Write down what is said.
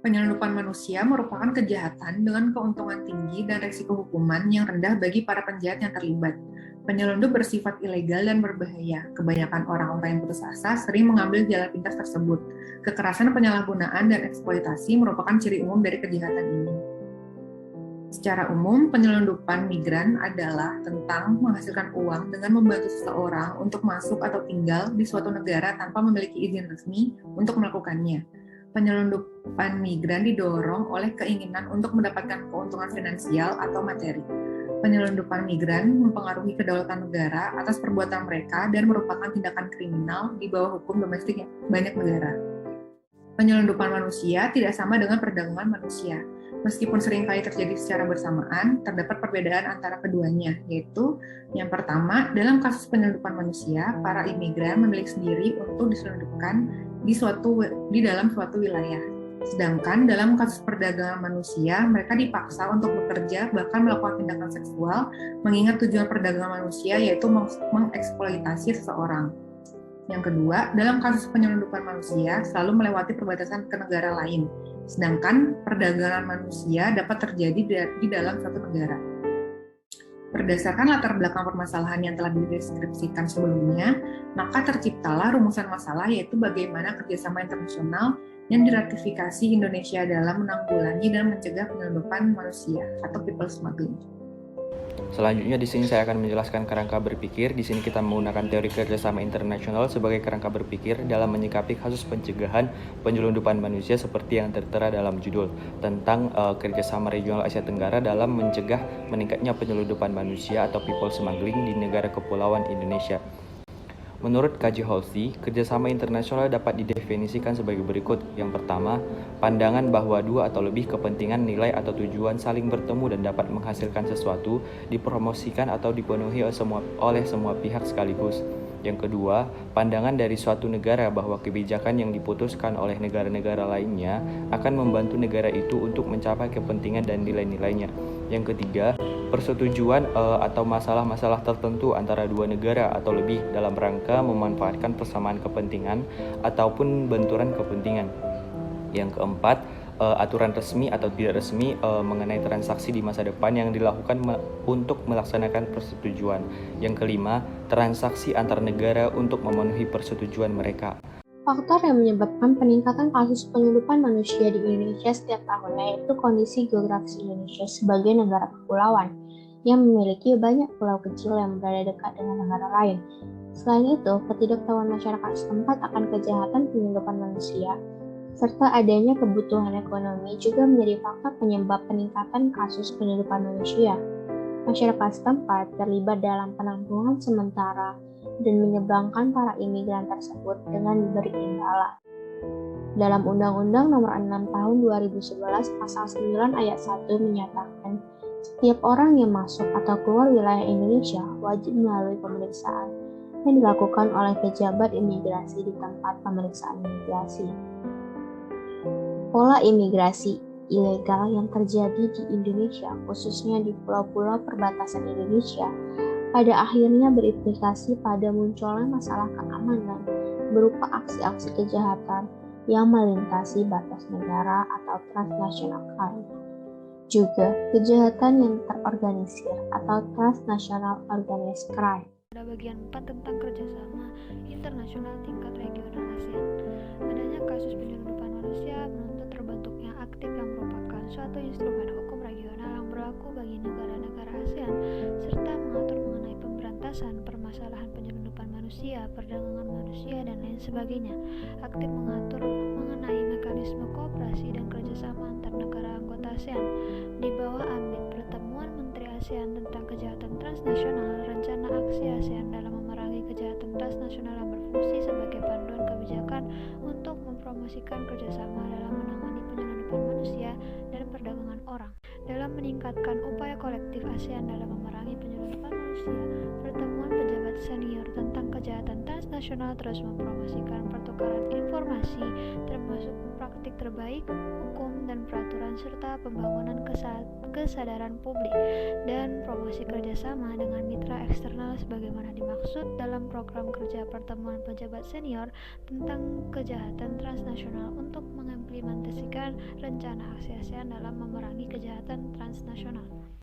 Penyelundupan manusia merupakan kejahatan dengan keuntungan tinggi dan risiko hukuman yang rendah bagi para penjahat yang terlibat. Penyelundup bersifat ilegal dan berbahaya. Kebanyakan orang-orang yang putus asa sering mengambil jalan pintas tersebut. Kekerasan, penyalahgunaan, dan eksploitasi merupakan ciri umum dari kejahatan ini. Secara umum, penyelundupan migran adalah tentang menghasilkan uang dengan membantu seseorang untuk masuk atau tinggal di suatu negara tanpa memiliki izin resmi untuk melakukannya. Penyelundupan migran didorong oleh keinginan untuk mendapatkan keuntungan finansial atau materi. Penyelundupan migran mempengaruhi kedaulatan negara atas perbuatan mereka dan merupakan tindakan kriminal di bawah hukum domestik banyak negara. Penyelundupan manusia tidak sama dengan perdagangan manusia. Meskipun seringkali terjadi secara bersamaan, terdapat perbedaan antara keduanya, yaitu yang pertama, dalam kasus penyelundupan manusia, para imigran memilih sendiri untuk diselundupkan di dalam suatu wilayah. Sedangkan dalam kasus perdagangan manusia, mereka dipaksa untuk bekerja bahkan melakukan tindakan seksual, mengingat tujuan perdagangan manusia yaitu mengeksploitasi seseorang. Yang kedua, dalam kasus penyelundupan manusia selalu melewati perbatasan ke negara lain, sedangkan perdagangan manusia dapat terjadi di dalam suatu negara. Berdasarkan latar belakang permasalahan yang telah dideskripsikan sebelumnya, maka terciptalah rumusan masalah yaitu bagaimana kerjasama internasional yang diratifikasi Indonesia dalam menanggulangi dan mencegah penyelundupan manusia atau people smuggling. Selanjutnya di sini saya akan menjelaskan kerangka berpikir. Di sini kita menggunakan teori kerjasama internasional sebagai kerangka berpikir dalam menyikapi kasus pencegahan penyelundupan manusia seperti yang tertera dalam judul tentang kerjasama regional Asia Tenggara dalam mencegah meningkatnya penyelundupan manusia atau people smuggling di negara kepulauan Indonesia. Menurut Kaji Halsey, kerjasama internasional dapat didefinisikan sebagai berikut. Yang pertama, pandangan bahwa dua atau lebih kepentingan, nilai atau tujuan saling bertemu dan dapat menghasilkan sesuatu, dipromosikan atau dipenuhi oleh semua pihak sekaligus. Yang kedua, pandangan dari suatu negara bahwa kebijakan yang diputuskan oleh negara-negara lainnya akan membantu negara itu untuk mencapai kepentingan dan nilai-nilainya. Yang ketiga, persetujuan atau masalah-masalah tertentu antara dua negara atau lebih dalam rangka memanfaatkan persamaan kepentingan ataupun benturan kepentingan. Yang keempat, aturan resmi atau tidak resmi mengenai transaksi di masa depan yang dilakukan untuk melaksanakan persetujuan. Yang kelima, transaksi antar negara untuk memenuhi persetujuan mereka. Faktor yang menyebabkan peningkatan kasus penyelundupan manusia di Indonesia setiap tahunnya yaitu kondisi geografis Indonesia sebagai negara kepulauan yang memiliki banyak pulau kecil yang berada dekat dengan negara lain. Selain itu, ketidaktahuan masyarakat setempat akan kejahatan penyelundupan manusia serta adanya kebutuhan ekonomi juga menjadi faktor penyebab peningkatan kasus penyelundupan manusia. Masyarakat setempat terlibat dalam penampungan sementara dan menyeberangkan para imigran tersebut dengan diberi imbalan. Dalam Undang-Undang Nomor 6 Tahun 2011 Pasal 9 Ayat 1 menyatakan, setiap orang yang masuk atau keluar wilayah Indonesia wajib melalui pemeriksaan yang dilakukan oleh pejabat imigrasi di tempat pemeriksaan imigrasi. Pola imigrasi ilegal yang terjadi di Indonesia, khususnya di pulau-pulau perbatasan Indonesia, pada akhirnya berimplikasi pada munculnya masalah keamanan berupa aksi-aksi kejahatan yang melintasi batas negara atau transnational crime. Juga kejahatan yang terorganisir atau transnational organized crime. Pada bagian 4 tentang kerjasama internasional tingkat regional ASEAN, adanya kasus penyelundupan manusia menuntut terbentuknya aktif yang merupakan suatu instrumen hukum regional yang berlaku bagi negara-negara ASEAN serta mengatur mengenai pemberantasan permasalahan penyelundupan manusia, perdagangan manusia, dan lain sebagainya. Aktif mengatur mengenai mekanisme kooperasi dan kerjasama antar negara anggota ASEAN di bawah ambit pertemuan Menteri ASEAN tentang kejahatan transnasional, rencana aksi ASEAN dalam memerangi kejahatan transnasional yang berfungsi sebagai panduan kebijakan untuk mempromosikan kerjasama dalam menangani penyelundupan manusia dan perdagangan orang. Dalam meningkatkan upaya kolektif ASEAN dalam memerangi penyelundupan manusia, pertemuan pejabat senior tentang kejahatan transnasional transnasional terus mempromosikan pertukaran informasi, termasuk praktik terbaik, hukum dan peraturan serta pembangunan kesadaran publik dan promosi kerjasama dengan mitra eksternal sebagaimana dimaksud dalam program kerja pertemuan pejabat senior tentang kejahatan transnasional untuk mengimplementasikan rencana aksi ASEAN dalam memerangi kejahatan transnasional.